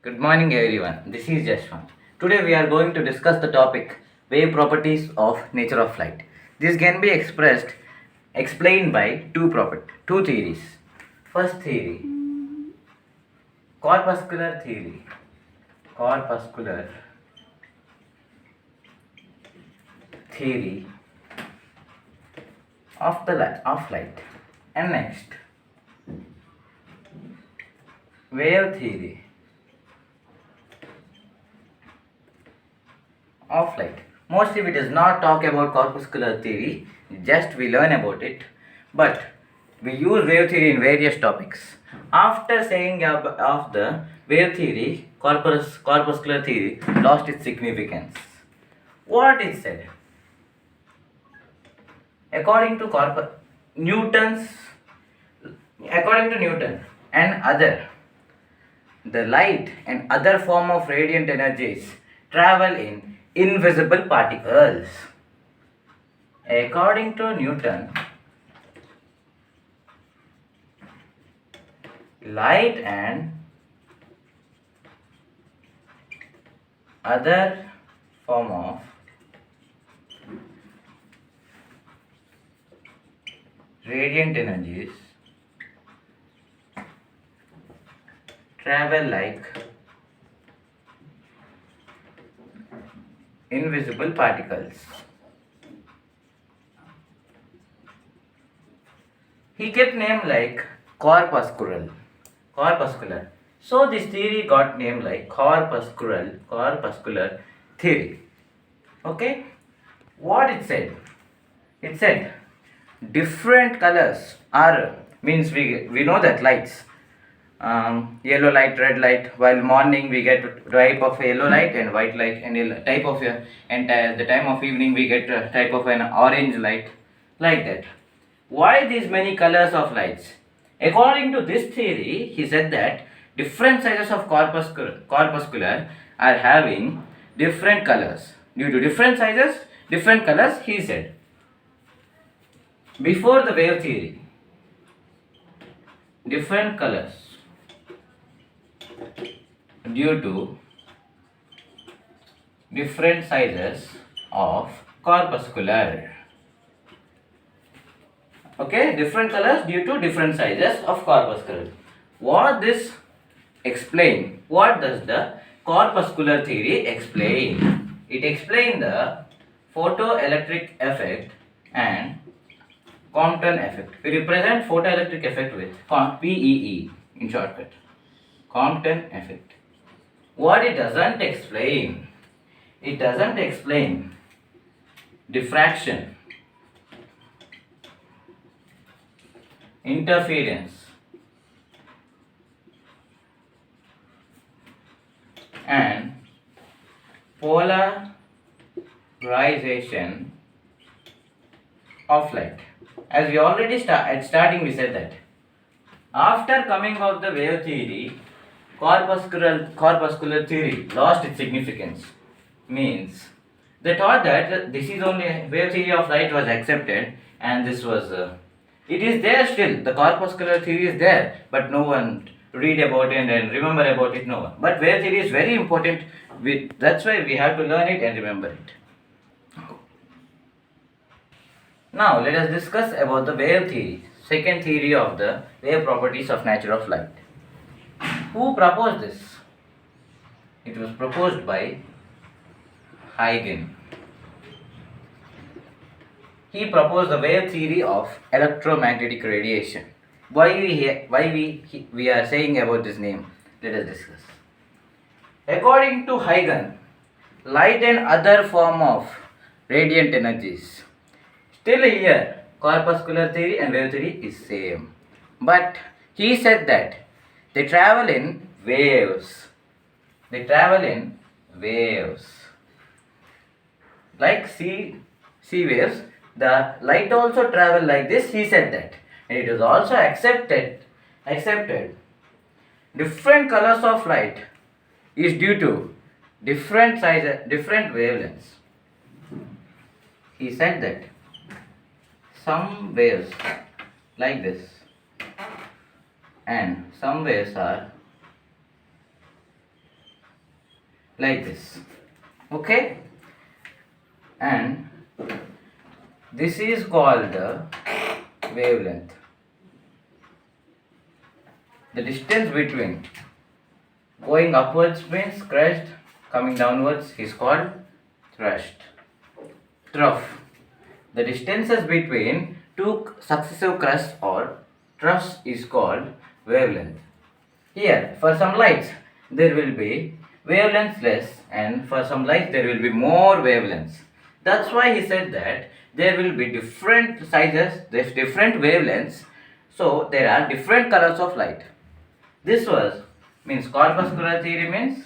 Good morning, everyone. This is Jashwant. Today we are going to discuss the topic wave properties of nature of light. This can be explained by two theories. First theory, corpuscular theory. Corpuscular theory of light. And next, wave theory of light. Mostly we does not talk about corpuscular theory, just we learn about it, but we use wave theory in various topics. After saying of the wave theory, corpuscular theory lost its significance. What is said? According to Newton's, according to Newton and other, the light and other form of radiant energies travel in invisible particles. According to Newton, light and other form of radiant energies travel like invisible particles. He kept name like corpuscular. So this theory got name like corpuscular theory. Okay? What it said? It said different colors are means we know that lights, yellow light, red light. While morning we get type of yellow light and white light, and type of and the time of evening we get a type of an orange light, like that. Why these many colors of lights? According to this theory, he said that different sizes of corpuscular are having different colors. Due to different sizes, different colors, he said. Before the wave theory, different colors due to different sizes of corpuscular. Okay, different colors due to different sizes of corpuscular. What this explain? What does the corpuscular theory explain? It explains the photoelectric effect and Compton effect. We represent photoelectric effect with PEE in shortcut. Compton effect. What it doesn't explain? It doesn't explain diffraction, interference, and polarization of light. As we already at starting we said that after coming of the wave theory, corpuscular theory lost its significance. Means they thought that this is only wave theory of light was accepted, and this was it is there still. The corpuscular theory is there, but no one read about it and remember about it. No one. But wave theory is very important. That's why we have to learn it and remember it. Now let us discuss about the wave theory, second theory of the wave properties of nature of light. Who proposed this? It was proposed by Huygens. He proposed the wave theory of electromagnetic radiation. Why we are saying about this name? Let us discuss. According to Huygens, light and other form of radiant energies. Still here, corpuscular theory and wave theory is same. But he said that they travel in waves. They travel in waves. Like sea waves, the light also travel like this, he said that. And it is also accepted. Different colors of light is due to different sizes, different wavelengths. He said that some waves like this and some waves are like this. Okay, and this is called the wavelength. The distance between going upwards means crest, coming downwards is called thrust. Trough. The distances between two successive crests or troughs is called wavelength. Here, for some lights, there will be wavelengths less, and for some lights, there will be more wavelengths. That's why he said that there will be different sizes, there's different wavelengths, so there are different colors of light. This was means corpuscular theory means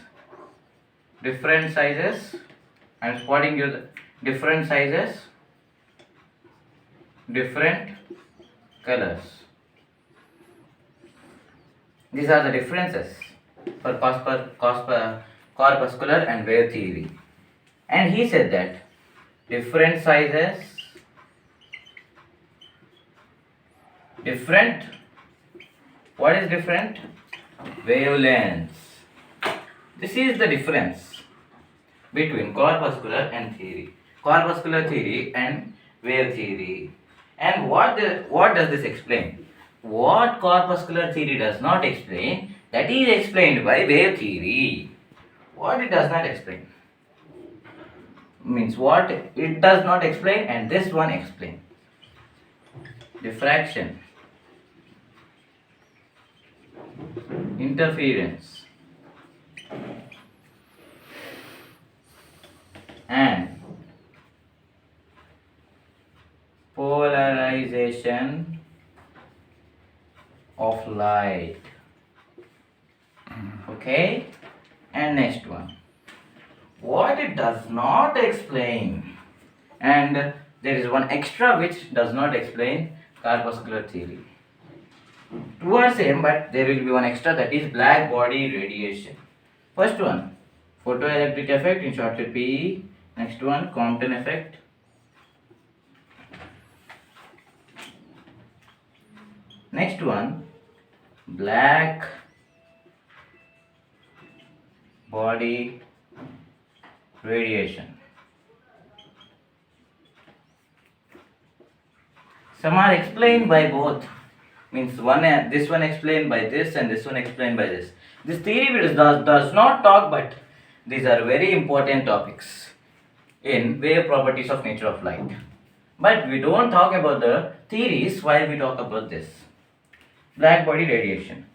different sizes. I am spotting you the different sizes, different colors. These are the differences for corpuscular and wave theory. And he said that different sizes, different, what is different? Wavelengths. This is the difference between corpuscular and theory. Corpuscular theory and wave theory. And what does this explain? What corpuscular theory does not explain, that is explained by wave theory. What it does not explain means what it does not explain, and this one explain. Diffraction, interference, and polarization of light. Okay, and next one, what it does not explain, and there is one extra which does not explain corpuscular theory. Two are same, but there will be one extra, that is black body radiation. First one, photoelectric effect, in short PE. Next one, Compton effect. Next one, black body radiation. Some are explained by both, means this one explained by this and this one explained by this. This theory does not talk, but these are very important topics in wave properties of nature of light. But we don't talk about the theories while we talk about this. Black body radiation.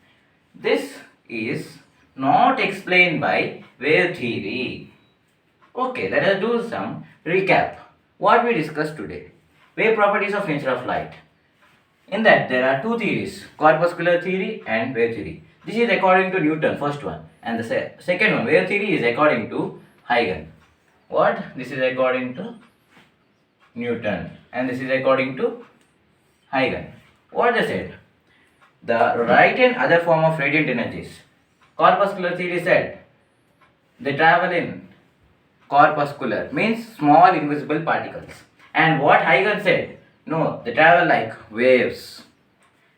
This is not explained by wave theory. Okay, let us do some recap. What we discussed today. Wave properties of nature of light. In that there are two theories, corpuscular theory and wave theory. This is according to Newton, first one. And the second one, wave theory, is according to Huygens. What? This is according to Newton. And this is according to Huygens. What they said? The right and other form of radiant energies. Corpuscular theory said they travel in corpuscular, means small invisible particles. And what Huygens said? No, they travel like waves.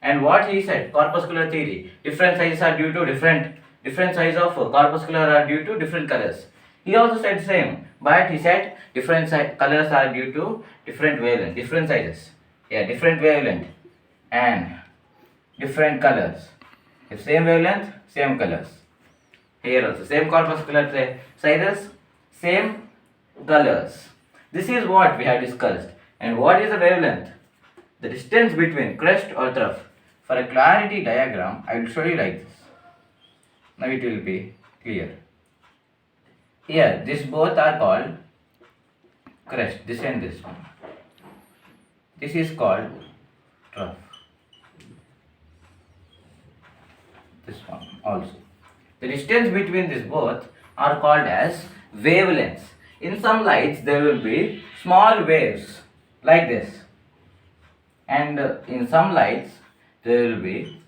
And what he said? Corpuscular theory. Different sizes are due to different size of corpuscular are due to different colors. He also said same, but he said different colors are due to different wavelength, different sizes. Yeah, different wavelength and different colors. If same wavelength, same colors. Here also same corpuscular sizes, same colors. This is what we have discussed. And what is the wavelength? The distance between crest or trough. For a clarity diagram, I will show you like this. Now it will be clear. Here, these both are called crest, this and this one. This is called trough. This one also. The distance between these both are called as wavelengths. In some lights, there will be small waves like this. And in some lights, there will be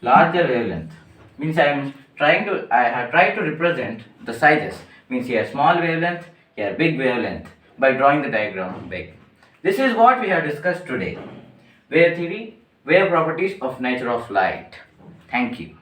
larger wavelength. Means I have tried to represent the sizes. Means here small wavelength, here big wavelength by drawing the diagram big. This is what we have discussed today. Wave theory, wave properties of nature of light. Thank you.